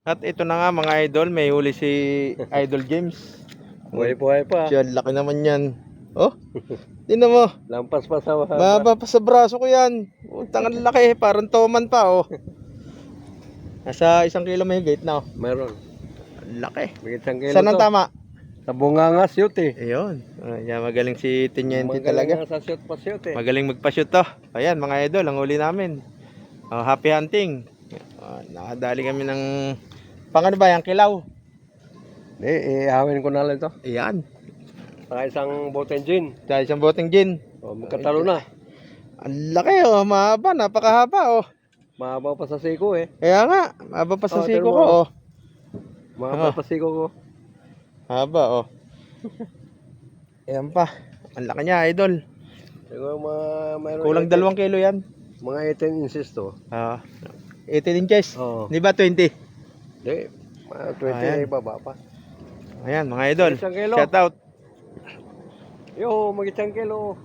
At ito na nga mga idol, may huli si Idol James. Buhay-buhay pa. Siya, laki naman yan. Oh, tingnan mo. Lampas pa sa Baba pa sa braso ko yan. Tangan laki, parang toman pa oh. Nasa 1 kilo may higit na oh. Meron. Laki. Bigit isang kilo Saan ang to. tama? Sa Bungangas shoot eh. Ayun. Yan, magaling si Tiniente talaga. Magaling nga sa shoot pa shoot eh. Magaling magpa-shoot to. Ayan mga idol, ang huli namin. Oh, happy hunting. Nakadali kami ng ano ba yan, kilaw? Ihawin ko na lang ito. Ayan. Sa isang boteng gin. Dahil isang boteng gin. O, magkatalo na. Ang laki oh, mahaba, napakahaba oh. Mahaba pa sa siko eh. Kaya nga, mahaba pa sa Oh, siko tignan ko mo. oh. Mahaba pa siko ko. Haba oh. Ayan pa. Ang laki niya idol. Siguro mayroon Kulang 2 kilo yan. mga 18 inches to. 18 inches. Oo. Di ba 20? Hindi. Mga 20 Ayan. ay baba pa. Ayan mga idol. Isang kilo. Shout out. Yo, mag-isang kilo.